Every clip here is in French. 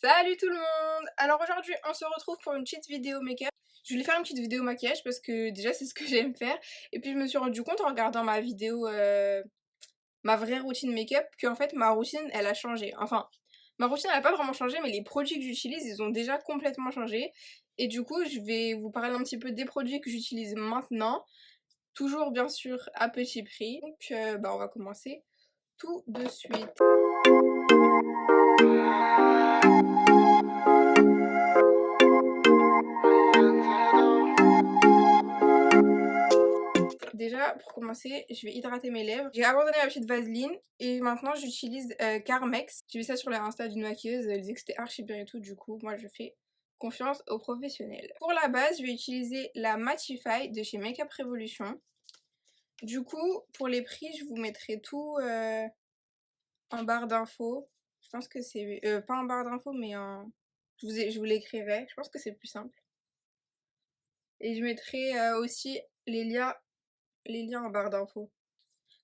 Salut tout le monde! Alors aujourd'hui on se retrouve pour une petite vidéo make-up. Je voulais faire une petite vidéo maquillage parce que déjà c'est ce que j'aime faire. Et puis je me suis rendu compte en regardant ma vidéo, ma vraie routine make-up, qu'en fait ma routine elle a changé. Enfin, ma routine elle a pas vraiment changé mais les produits que j'utilise ils ont déjà complètement changé. Et du coup je vais vous parler un petit peu des produits que j'utilise maintenant. Toujours bien sûr à petit prix. Donc on va commencer tout de suite. Déjà, pour commencer, je vais hydrater mes lèvres. J'ai abandonné ma petite vaseline et maintenant j'utilise Carmex. J'ai vu ça sur l'Insta d'une maquilleuse, elle disait que c'était archi bien et tout, du coup moi je fais confiance aux professionnels. Pour la base, je vais utiliser la Mattify de chez Makeup Revolution. Du coup, pour les prix, je vous mettrai tout en barre d'infos. Je pense que c'est... pas en barre d'infos, mais en... Je vous l'écrirai, je pense que c'est plus simple. Et je mettrai aussi les liens en barre d'infos.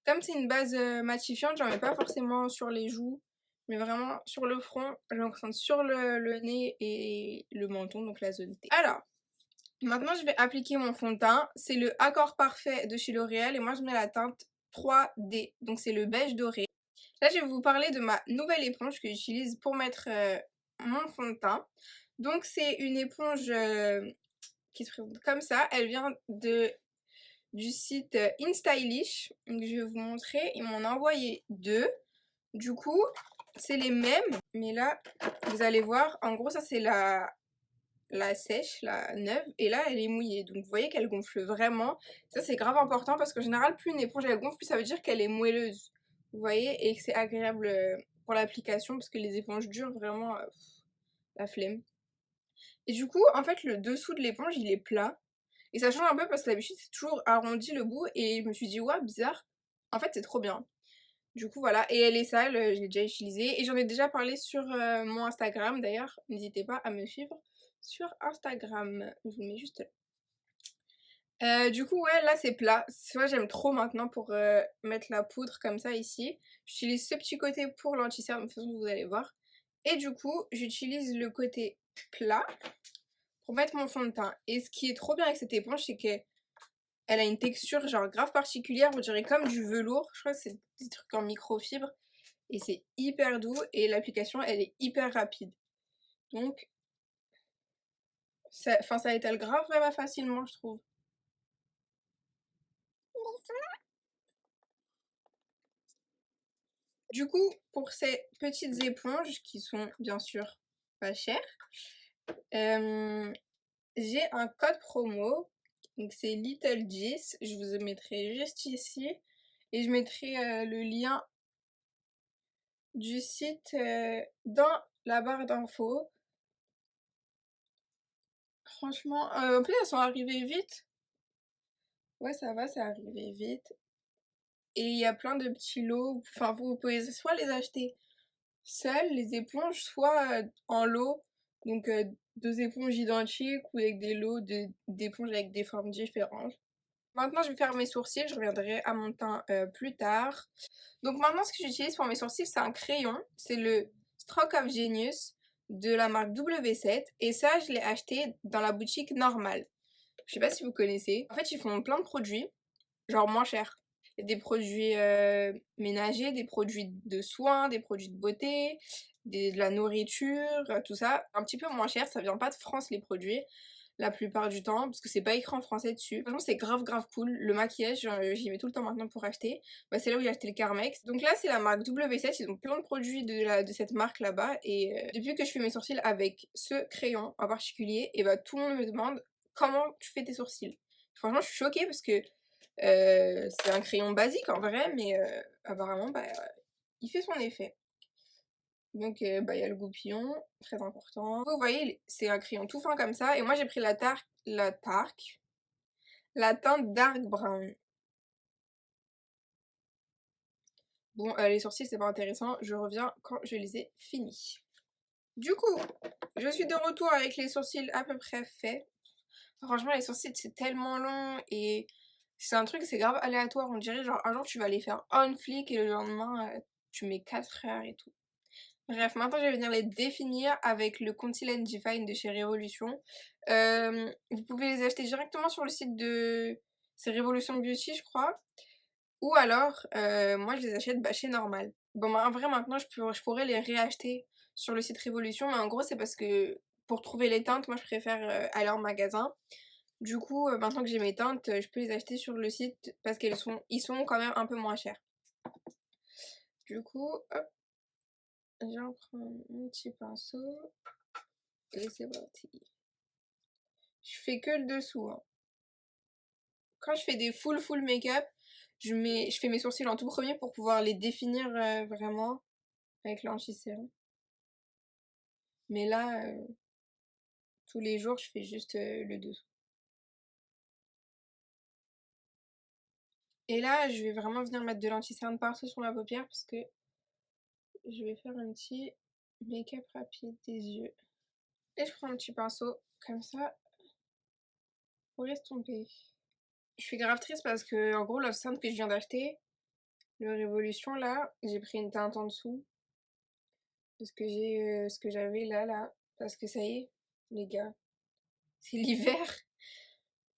Comme c'est une base matifiante, j'en mets pas forcément sur les joues, mais vraiment sur le front. Je me concentre sur le nez et le menton, donc la zone T. Alors, maintenant je vais appliquer mon fond de teint. C'est le Accord Parfait de chez L'Oréal et moi je mets la teinte 3D, donc c'est le beige doré. Là je vais vous parler de ma nouvelle éponge que j'utilise pour mettre mon fond de teint. Donc c'est une éponge qui se présente comme ça. Elle vient du site InStylish. Donc je vais vous montrer, ils m'en ont envoyé deux. Du coup, c'est les mêmes, mais là, vous allez voir, en gros, ça c'est la sèche, la neuve, et là elle est mouillée. Donc vous voyez qu'elle gonfle vraiment. Ça c'est grave important parce qu'en général, plus une éponge elle gonfle, plus ça veut dire qu'elle est moelleuse. Vous voyez, et que c'est agréable pour l'application parce que les éponges dures, vraiment, la flemme. Et du coup, en fait, le dessous de l'éponge il est plat. Et ça change un peu parce que d'habitude c'est toujours arrondi le bout et je me suis dit ouais bizarre. En fait c'est trop bien. Du coup voilà, et elle est sale, je l'ai déjà utilisée et j'en ai déjà parlé sur mon Instagram d'ailleurs. N'hésitez pas à me suivre sur Instagram. Je vous le mets juste là. Du coup ouais là c'est plat. Moi j'aime trop maintenant pour mettre la poudre comme ça ici. J'utilise ce petit côté pour l'anti-cerne, de toute façon vous allez voir. Et du coup j'utilise le côté plat pour mettre mon fond de teint. Et ce qui est trop bien avec cette éponge c'est que elle a une texture genre grave particulière, on dirait comme du velours. Je crois que c'est des trucs en microfibre. Et c'est hyper doux et l'application elle est hyper rapide. Donc ça étale grave vraiment facilement je trouve. Du coup, pour ces petites éponges qui sont bien sûr pas chères, j'ai un code promo. Donc c'est Little Gis. Je vous le mettrai juste ici. Et je mettrai le lien du site dans la barre d'infos. Franchement, en plus elles sont arrivées vite. Ouais, ça va, c'est arrivé vite. Et il y a plein de petits lots. Enfin, vous pouvez soit les acheter seules, les éponges, soit en lot. Donc, deux éponges identiques ou avec des lots d'éponges avec des formes différentes. Maintenant, je vais faire mes sourcils. Je reviendrai à mon teint plus tard. Donc, maintenant, ce que j'utilise pour mes sourcils, c'est un crayon. C'est le Stroke of Genius de la marque W7. Et ça, je l'ai acheté dans la boutique normale. Je sais pas si vous connaissez. En fait, ils font plein de produits, genre moins cher. Il y a des produits ménagers, des produits de soins, des produits de beauté, de la nourriture, tout ça. Un petit peu moins cher, ça vient pas de France les produits, la plupart du temps, parce que c'est pas écrit en français dessus. Franchement, c'est grave cool. Le maquillage, j'y mets tout le temps maintenant pour acheter. Bah, c'est là où j'ai acheté le Carmex. Donc là, c'est la marque W7, ils ont plein de produits de cette marque là-bas. Et depuis que je fais mes sourcils avec ce crayon en particulier, et bah tout le monde me demande comment tu fais tes sourcils. Franchement, je suis choquée parce que c'est un crayon basique en vrai, mais apparemment, il fait son effet. Donc, il y a le goupillon, très important. Vous voyez, c'est un crayon tout fin comme ça. Et moi, j'ai pris la teinte dark brown. Bon, les sourcils, c'est pas intéressant. Je reviens quand je les ai finis. Du coup, je suis de retour avec les sourcils à peu près faits. Franchement, les sourcils, c'est tellement long et c'est un truc, c'est grave aléatoire. On dirait, genre, un jour, tu vas les faire on flic et le lendemain, tu mets 4 heures et tout. Bref, maintenant je vais venir les définir avec le Concealer Define de chez Révolution. Vous pouvez les acheter directement sur le site de... C'est Révolution Beauty, je crois. Ou alors, moi je les achète chez Normal. Bon, en vrai, maintenant je pourrais les réacheter sur le site Révolution, mais en gros, c'est parce que pour trouver les teintes, moi je préfère aller en magasin. Du coup, maintenant que j'ai mes teintes, je peux les acheter sur le site parce ils sont quand même un peu moins chers. Du coup, hop, j'en prends mon petit pinceau et c'est parti. Je fais que le dessous, hein. Quand je fais des full make-up, je fais mes sourcils en tout premier pour pouvoir les définir vraiment avec l'anti-cerne. Mais là, tous les jours, je fais juste le dessous. Et là, je vais vraiment venir mettre de l'anti-cerne partout sur ma paupière parce que je vais faire un petit make-up rapide des yeux. Et je prends un petit pinceau comme ça pour l'estomper. Je suis grave triste parce que, en gros, l'anti-cerne que je viens d'acheter, le Révolution, là, j'ai pris une teinte en dessous de ce que j'avais là. Parce que ça y est, les gars, c'est l'hiver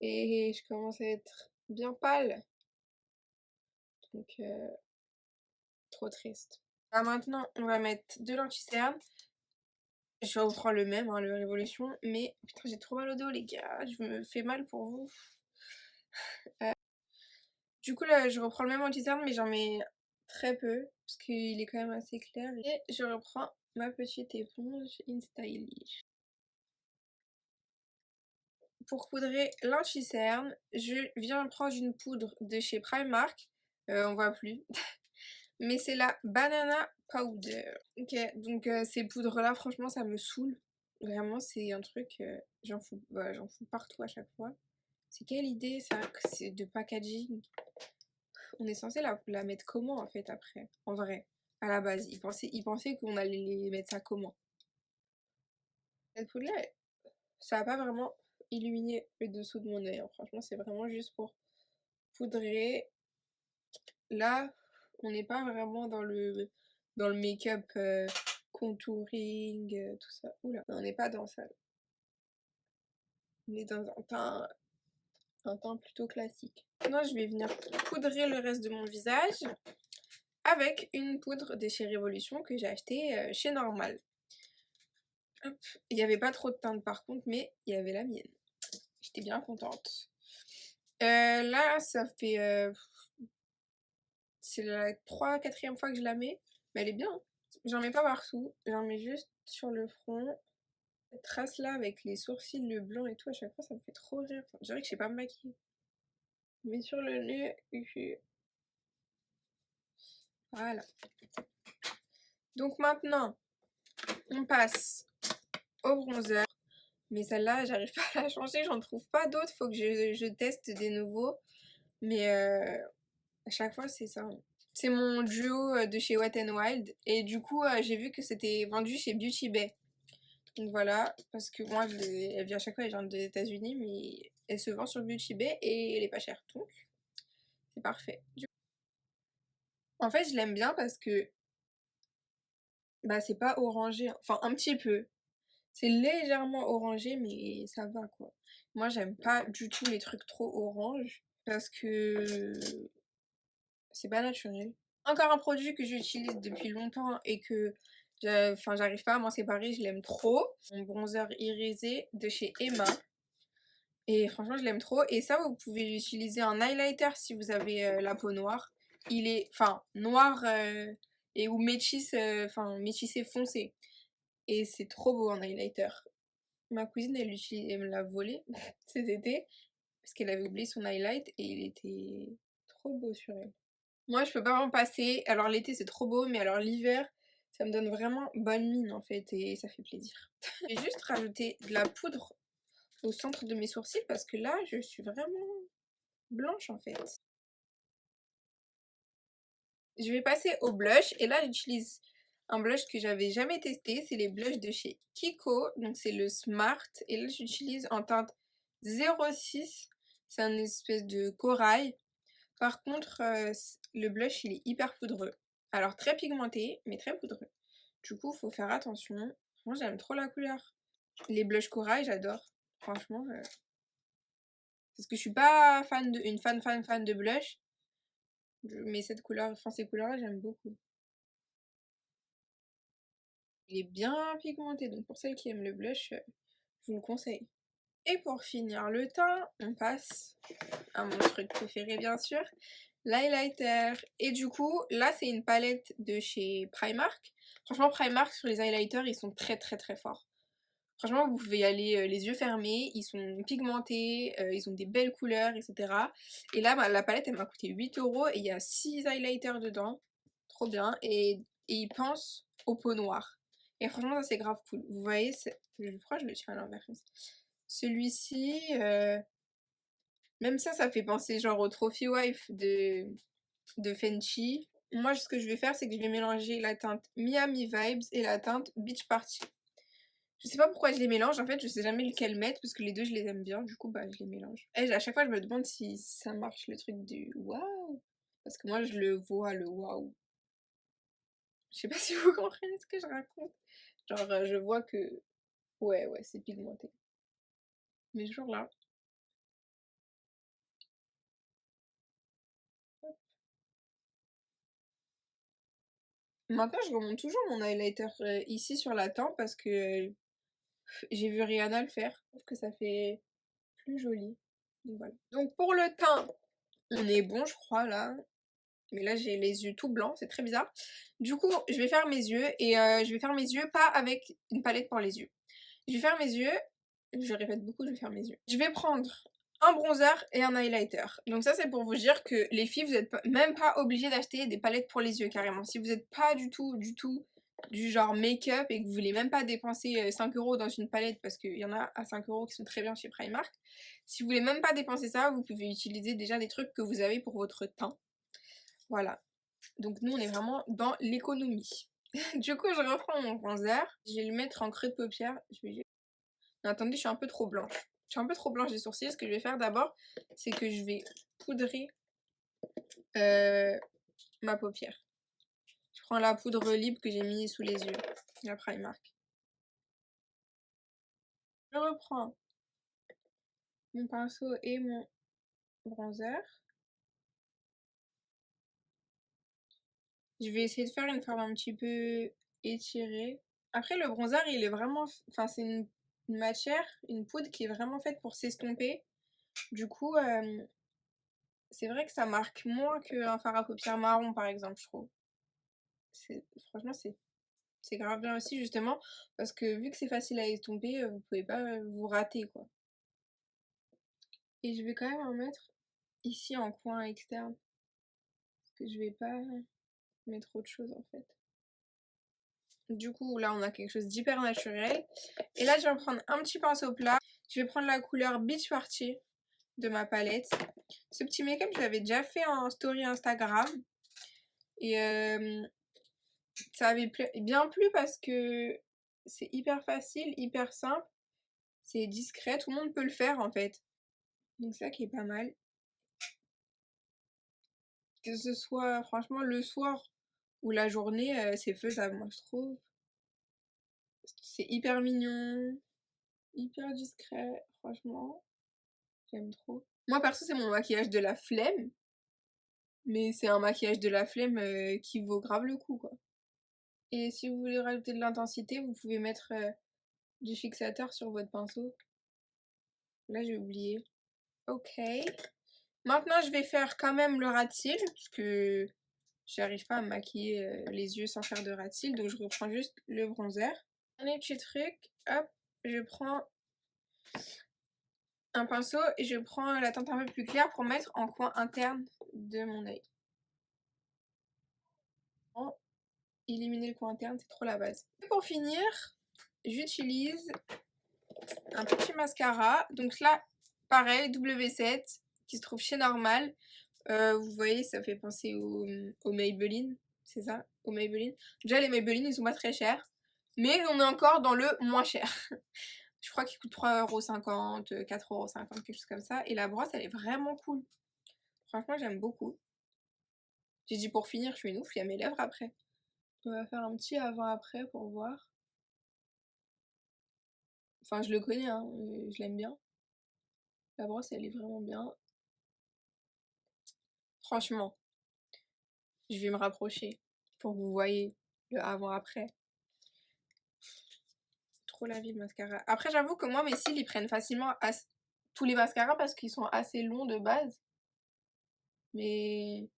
et je commence à être bien pâle. Donc, trop triste. Là, maintenant, on va mettre de l'anti-cerne. Je reprends le même, hein, le Révolution, mais putain, j'ai trop mal au dos, les gars. Je me fais mal pour vous. Du coup, là, je reprends le même anti-cerne, mais j'en mets très peu, parce qu'il est quand même assez clair. Et je reprends ma petite éponge InStylish. Pour poudrer l'anti-cerne, je viens prendre une poudre de chez Primark. On voit plus. Mais c'est la Banana Powder. Ok, donc ces poudres-là, franchement, ça me saoule. Vraiment, c'est un truc, j'en fous partout à chaque fois. C'est quelle idée ça, c'est de packaging? On est censé la mettre comment en fait après? En vrai, à la base, ils pensaient qu'on allait les mettre ça comment? Cette poudre-là, ça va pas vraiment illuminer le dessous de mon œil, hein. Franchement, c'est vraiment juste pour poudrer. Là, on n'est pas vraiment dans le make-up contouring, tout ça. Oula, on n'est pas dans ça. On est dans un teint plutôt classique. Maintenant, je vais venir poudrer le reste de mon visage avec une poudre de chez Révolution que j'ai achetée chez Normal. Hop. Il n'y avait pas trop de teinte par contre, mais il y avait la mienne. J'étais bien contente. Là, ça fait... c'est la 4e fois que je la mets. Mais elle est bien, hein. J'en mets pas partout, j'en mets juste sur le front. Cette trace là avec les sourcils, le blanc et tout, à chaque fois ça me fait trop rire. Enfin, je dirais que je sais pas me maquiller. Mais sur le nez, voilà. Donc maintenant, on passe au bronzer. Mais celle-là, j'arrive pas à la changer, j'en trouve pas d'autres. Faut que je teste des nouveaux. Mais à chaque fois, c'est ça. C'est mon duo de chez Wet n Wild. Et du coup, j'ai vu que c'était vendu chez Beauty Bay. Donc voilà, parce que moi, elle vient à chaque fois, elle vient des États-Unis, mais elle se vend sur Beauty Bay et elle est pas chère. Donc, c'est parfait. En fait, je l'aime bien parce que bah c'est pas orangé. Enfin, un petit peu. C'est légèrement orangé, mais ça va quoi. Moi, j'aime pas du tout les trucs trop orange parce que c'est pas naturel. Encore un produit que j'utilise depuis longtemps et que j'arrive pas à m'en séparer, je l'aime trop. Mon bronzer irisé de chez Emma. Et franchement, je l'aime trop. Et ça, vous pouvez l'utiliser en highlighter si vous avez la peau noire. Il est, noir et ou métis, métissé foncé. Et c'est trop beau en highlighter. Ma cousine, elle me l'a volé cet été parce qu'elle avait oublié son highlight et il était trop beau sur elle. Moi, je peux pas m'en passer. Alors l'été, c'est trop beau, mais alors l'hiver, ça me donne vraiment bonne mine en fait et ça fait plaisir. Je vais juste rajouter de la poudre au centre de mes sourcils parce que là, je suis vraiment blanche en fait. Je vais passer au blush et là, j'utilise un blush que j'avais jamais testé. C'est les blushs de chez Kiko, donc c'est le Smart. Et là, j'utilise en teinte 06. C'est un espèce de corail. Par contre, le blush, il est hyper poudreux. Alors très pigmenté, mais très poudreux. Du coup, faut faire attention. Moi, j'aime trop la couleur. Les blushs corail, j'adore. Franchement, parce que je suis pas une fan de blush. Mais cette couleur, enfin ces couleurs-là, j'aime beaucoup. Il est bien pigmenté, donc pour celles qui aiment le blush, je vous le conseille. Et pour finir le teint, on passe à mon truc préféré bien sûr, l'highlighter. Et du coup, là c'est une palette de chez Primark. Franchement, Primark sur les highlighters, ils sont très très très forts. Franchement, vous pouvez y aller les yeux fermés, ils sont pigmentés, ils ont des belles couleurs, etc. Et là, la palette, elle m'a coûté 8 € et il y a 6 highlighters dedans. Trop bien. Et ils pensent au peau noire. Et franchement, ça, c'est grave cool. Vous voyez, pourquoi je le tiens à l'envers comme ça. Celui-ci, même ça fait penser genre au Trophy Wife de Fenty. Moi, ce que je vais faire, c'est que je vais mélanger la teinte Miami Vibes et la teinte Beach Party. Je sais pas pourquoi je les mélange, en fait, je sais jamais lequel mettre parce que les deux je les aime bien, du coup, bah je les mélange. Et à chaque fois, je me demande si ça marche le truc du waouh. Parce que moi, je le vois, le waouh. Je sais pas si vous comprenez ce que je raconte. Genre, je vois que. Ouais, c'est pigmenté. Mais genre là. Maintenant, je remonte toujours mon highlighter ici sur la tempe parce que j'ai vu Rihanna le faire. Je trouve que ça fait plus joli. Donc voilà. Donc pour le teint, on est bon, je crois, là. Mais là, j'ai les yeux tout blancs, c'est très bizarre. Du coup, je vais faire mes yeux et je vais faire mes yeux pas avec une palette pour les yeux. Je vais faire mes yeux, je répète beaucoup, je vais faire mes yeux. Je vais prendre un bronzer et un highlighter. Donc ça, c'est pour vous dire que les filles, vous n'êtes même pas obligées d'acheter des palettes pour les yeux carrément. Si vous n'êtes pas du tout du genre make-up et que vous voulez même pas dépenser 5 € dans une palette parce qu'il y en a à 5 € qui sont très bien chez Primark. Si vous voulez même pas dépenser ça, vous pouvez utiliser déjà des trucs que vous avez pour votre teint. Voilà. Donc nous, on est vraiment dans l'économie. Du coup, je reprends mon bronzer. Je vais le mettre en creux de paupière. Non, attendez, je suis un peu trop blanche. Je suis un peu trop blanche des sourcils. Ce que je vais faire d'abord, c'est que je vais poudrer ma paupière. Je prends la poudre libre que j'ai mis sous les yeux. La Primark. Je reprends mon pinceau et mon bronzer. Je vais essayer de faire une forme un petit peu étirée. Après, le bronzer, il est vraiment. Enfin, c'est une matière, une poudre qui est vraiment faite pour s'estomper. Du coup, c'est vrai que ça marque moins qu'un fard à paupières marron, par exemple, je trouve. Franchement, c'est grave bien aussi, justement, parce que vu que c'est facile à estomper, vous pouvez pas vous rater, quoi. Et je vais quand même en mettre ici en coin externe, parce que je vais pas mettre autre chose, en fait. Du coup, là, on a quelque chose d'hyper naturel. Et là, je vais prendre un petit pinceau plat. Je vais prendre la couleur Beach Party de ma palette. Ce petit make-up, je l'avais déjà fait en story Instagram. Et ça avait bien plu parce que c'est hyper facile, hyper simple. C'est discret, tout le monde peut le faire en fait. Donc ça qui est pas mal. Que ce soit franchement le soir ou la journée, c'est faisable, moi je trouve. C'est hyper mignon, hyper discret, franchement. J'aime trop. Moi perso c'est mon maquillage de la flemme. Mais c'est un maquillage de la flemme qui vaut grave le coup quoi. Et si vous voulez rajouter de l'intensité, vous pouvez mettre du fixateur sur votre pinceau. Là j'ai oublié. Ok. Maintenant je vais faire quand même le ras de cils. Parce que j'arrive pas à me maquiller les yeux sans faire de ras de cils. Donc je reprends juste le bronzer. Dernier petit truc. Hop. Je prends un pinceau et je prends la teinte un peu plus claire pour mettre en coin interne de mon œil. Éliminer le coin interne, c'est trop la base. Et pour finir, j'utilise un petit mascara. Donc là, pareil, W7, qui se trouve chez Normal. Vous voyez, ça fait penser au Maybelline, c'est ça, au Maybelline. Déjà, les Maybelline, ils sont pas très chers, mais on est encore dans le moins cher. Je crois qu'il coûte 3,50 €, 4,50 €, quelque chose comme ça. Et la brosse, elle est vraiment cool. Franchement, j'aime beaucoup. J'ai dit pour finir, je suis une ouf, il y a mes lèvres après. On va faire un petit avant-après pour voir. Enfin, je le connais, hein, je l'aime bien. La brosse, elle est vraiment bien. Franchement, je vais me rapprocher pour que vous voyez le avant-après. Trop la vie le mascara. Après, j'avoue que moi, mes cils, ils prennent facilement tous les mascaras parce qu'ils sont assez longs de base. Mais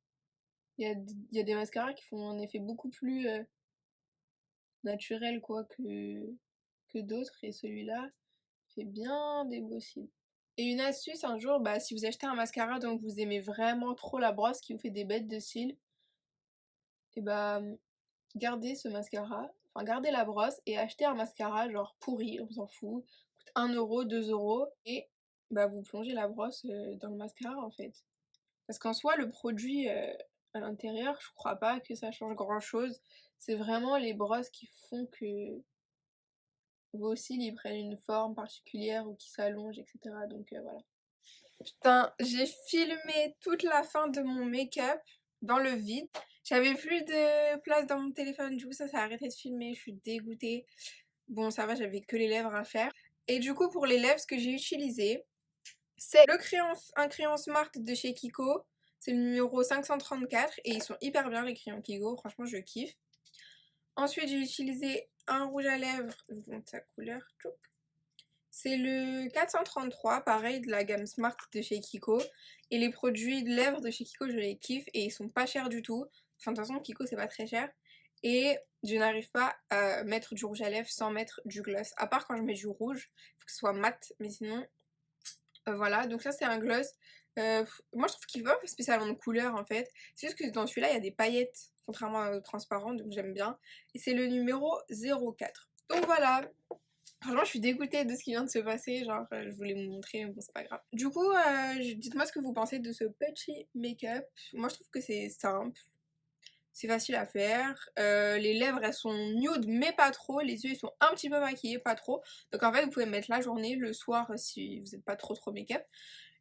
il y a des mascaras qui font un effet beaucoup plus naturel quoi que d'autres. Et celui-là fait bien des beaux cils. Et une astuce un jour, bah, si vous achetez un mascara dont vous aimez vraiment trop la brosse qui vous fait des bêtes de cils, et bah gardez ce mascara, enfin gardez la brosse et achetez un mascara genre pourri, on s'en fout, coûte 1 euro, 2 euros et bah vous plongez la brosse dans le mascara en fait. Parce qu'en soi le produit à l'intérieur, je crois pas que ça change grand chose, c'est vraiment les brosses qui font que vos cils ils prennent une forme particulière ou qui s'allongent, etc. Donc voilà. Putain, j'ai filmé toute la fin de mon make-up dans le vide. J'avais plus de place dans mon téléphone, du coup ça a arrêté de filmer, je suis dégoûtée. Bon ça va, j'avais que les lèvres à faire. Et du coup pour les lèvres, ce que j'ai utilisé, c'est un crayon Smart de chez Kiko. C'est le numéro 534 et ils sont hyper bien les crayons Kiko, franchement je kiffe. Ensuite j'ai utilisé un rouge à lèvres, je vous montre sa couleur, tchoup. C'est le 433, pareil, de la gamme Smart de chez Kiko. Et les produits de lèvres de chez Kiko, je les kiffe et ils sont pas chers du tout. Enfin, de toute façon, Kiko, c'est pas très cher. Et je n'arrive pas à mettre du rouge à lèvres sans mettre du gloss. À part quand je mets du rouge, il faut que ce soit mat, mais sinon, voilà. Donc ça, c'est un gloss. Moi, je trouve qu'il va pas spécialement de couleur, en fait. C'est juste que dans celui-là, il y a des paillettes, contrairement au transparent, donc j'aime bien. Et c'est le numéro 04. Donc voilà. Franchement, je suis dégoûtée de ce qui vient de se passer, genre je voulais vous montrer, mais bon c'est pas grave. Du coup, dites-moi ce que vous pensez de ce petit make-up. Moi je trouve que c'est simple, c'est facile à faire. Les lèvres elles sont nude mais pas trop, les yeux ils sont un petit peu maquillés, pas trop. Donc en fait vous pouvez mettre la journée, le soir si vous n'êtes pas trop make-up.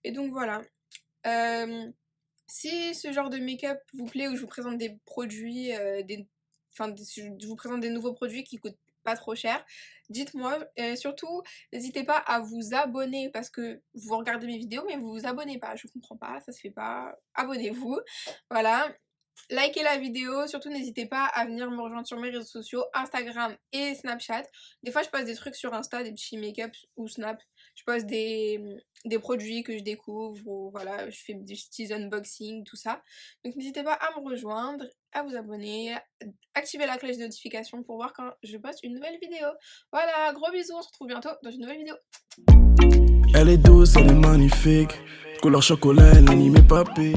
Et donc voilà. Si ce genre de make-up vous plaît, où je vous présente des produits, je vous présente des nouveaux produits qui coûtent pas trop cher, dites-moi. Surtout, n'hésitez pas à vous abonner parce que vous regardez mes vidéos mais vous vous abonnez pas, je comprends pas, ça se fait pas. Abonnez-vous, voilà. Likez la vidéo, surtout n'hésitez pas à venir me rejoindre sur mes réseaux sociaux, Instagram et Snapchat. Des fois je poste des trucs sur Insta, des petits make-up ou Snap. Je poste des produits que je découvre, ou voilà, je fais des petits unboxings, tout ça. Donc n'hésitez pas à me rejoindre, à vous abonner, activer la cloche de notification pour voir quand je poste une nouvelle vidéo. Voilà, gros bisous, on se retrouve bientôt dans une nouvelle vidéo. Elle est douce, elle est magnifique. Couleur chocolat, elle anime papé.